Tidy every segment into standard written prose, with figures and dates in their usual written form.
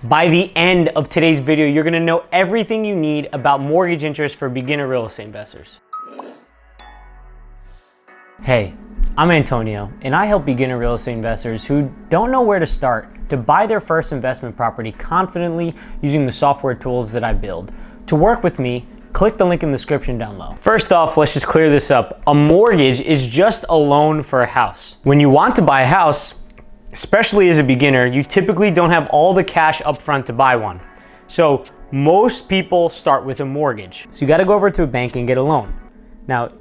By the end of today's video, you're gonna know everything you need about mortgage interest for beginner real estate investors. Hey, I'm Antonio, and I help beginner real estate investors who don't know where to start to buy their first investment property confidently using the software tools that I build. To work with me, click the link in the description down below. First off, let's just clear this up. A mortgage is just a loan for a house. When you want to buy a house, especially as a beginner, you typically don't have all the cash up front to buy one. So most people start with a mortgage. So you gotta go over to a bank and get a loan. Now,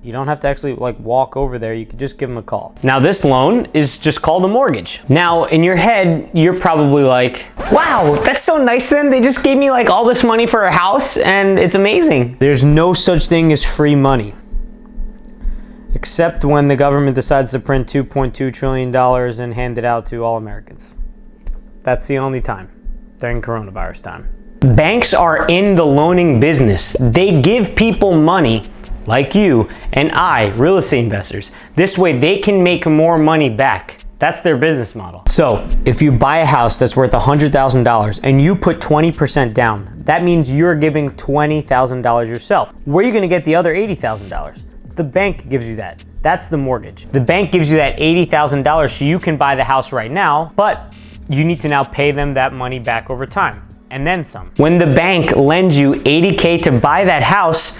you don't have to actually walk over there, you could just give them a call. Now this loan is just called a mortgage. Now in your head, you're probably like, wow, that's so nice then, they just gave me all this money for a house and it's amazing. There's no such thing as free money. Except when the government decides to print $2.2 trillion and hand it out to all Americans. That's the only time, during coronavirus time. Banks are in the loaning business. They give people money, like you and I, real estate investors. This way they can make more money back. That's their business model. So if you buy a house that's worth $100,000 and you put 20% down, that means you're giving $20,000 yourself. Where are you gonna get the other $80,000? The bank gives you that. That's the mortgage. The bank gives you that $80,000 so you can buy the house right now, but you need to now pay them that money back over time, and then some. When the bank lends you $80K to buy that house,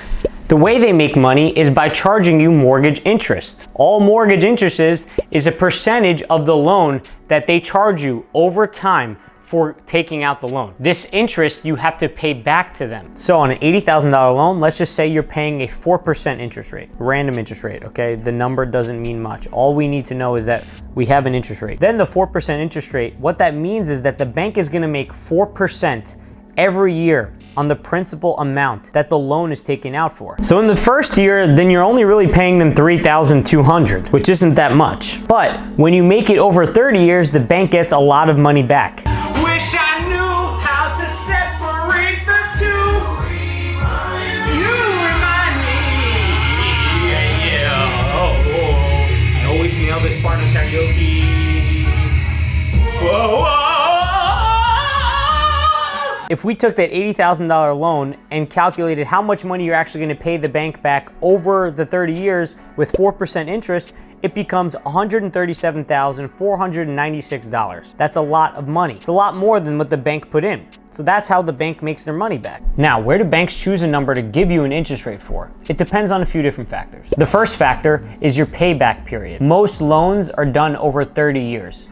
the way they make money is by charging you mortgage interest. All mortgage interest is a percentage of the loan that they charge you over time for taking out the loan. This interest you have to pay back to them. So on an $80,000 loan, let's just say you're paying a 4% interest rate, random interest rate, okay? The number doesn't mean much. All we need to know is that we have an interest rate. Then the 4% interest rate, what that means is that the bank is gonna make 4% every year on the principal amount that the loan is taken out for. So in the first year, then you're only really paying them $3,200, which isn't that much. But when you make it over 30 years, the bank gets a lot of money back. Wish I knew how to separate the two. You remind me. I always nail this part in karaoke. Whoa. If we took that $80,000 loan and calculated how much money you're actually gonna pay the bank back over the 30 years with 4% interest, it becomes $137,496. That's a lot of money. It's a lot more than what the bank put in. So that's how the bank makes their money back. Now, where do banks choose a number to give you an interest rate for? It depends on a few different factors. The first factor is your payback period. Most loans are done over 30 years,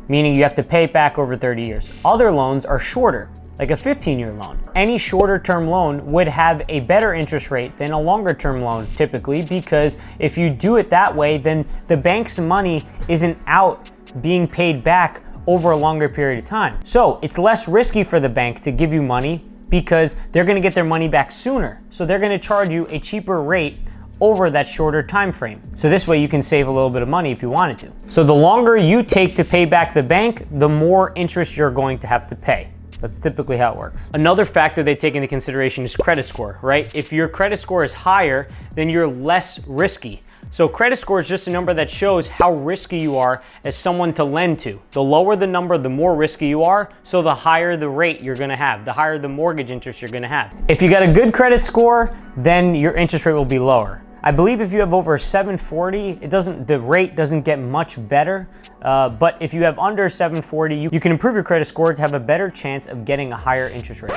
meaning you have to pay it back over 30 years. Other loans are shorter, like a 15-year loan. Any shorter term loan would have a better interest rate than a longer term loan typically, because if you do it that way, then the bank's money isn't out being paid back over a longer period of time. So it's less risky for the bank to give you money because they're gonna get their money back sooner. So they're gonna charge you a cheaper rate over that shorter time frame. So this way you can save a little bit of money if you wanted to. So the longer you take to pay back the bank, the more interest you're going to have to pay. That's typically how it works. Another factor they take into consideration is credit score, right? If your credit score is higher, then you're less risky. So credit score is just a number that shows how risky you are as someone to lend to. The lower the number, the more risky you are, so the higher the rate you're gonna have, the higher the mortgage interest you're gonna have. If you got a good credit score, then your interest rate will be lower. I believe if you have over 740, the rate doesn't get much better. But if you have under 740, you can improve your credit score to have a better chance of getting a higher interest rate.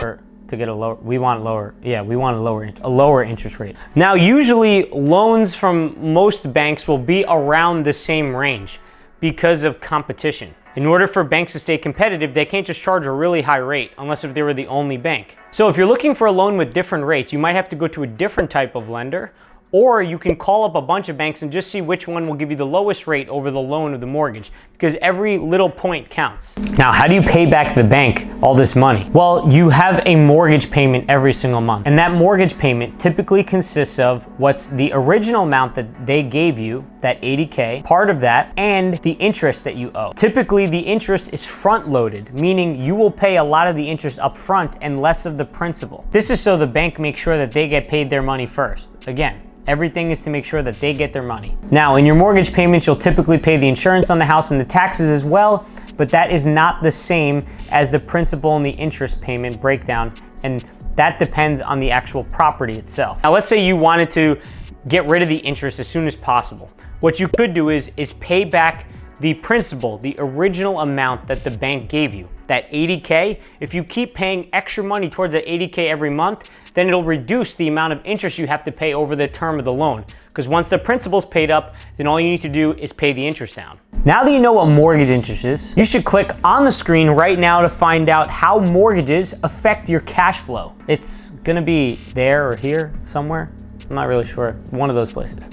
Or to get a lower, we want a lower interest rate. Now, usually loans from most banks will be around the same range because of competition. In order for banks to stay competitive, they can't just charge a really high rate unless if they were the only bank. So if you're looking for a loan with different rates, you might have to go to a different type of lender, or you can call up a bunch of banks and just see which one will give you the lowest rate over the loan of the mortgage, because every little point counts. Now, how do you pay back the bank all this money? Well, you have a mortgage payment every single month, and that mortgage payment typically consists of what's the original amount that they gave you, that $80K, part of that, and the interest that you owe. Typically, the interest is front-loaded, meaning you will pay a lot of the interest up front and less of the principal. This is so the bank makes sure that they get paid their money first. Again, everything is to make sure that they get their money. Now, in your mortgage payments, you'll typically pay the insurance on the house and the taxes as well. but that is not the same as the principal and the interest payment breakdown, and that depends on the actual property itself. Now, let's say you wanted to get rid of the interest as soon as possible. What you could do is pay back the principal, the original amount that the bank gave you, that 80K. If you keep paying extra money towards that 80K every month, then it'll reduce the amount of interest you have to pay over the term of the loan. Because once the principal's paid up, then all you need to do is pay the interest down. Now that you know what mortgage interest is, you should click on the screen right now to find out how mortgages affect your cash flow. It's gonna be there or here somewhere. I'm not really sure. One of those places.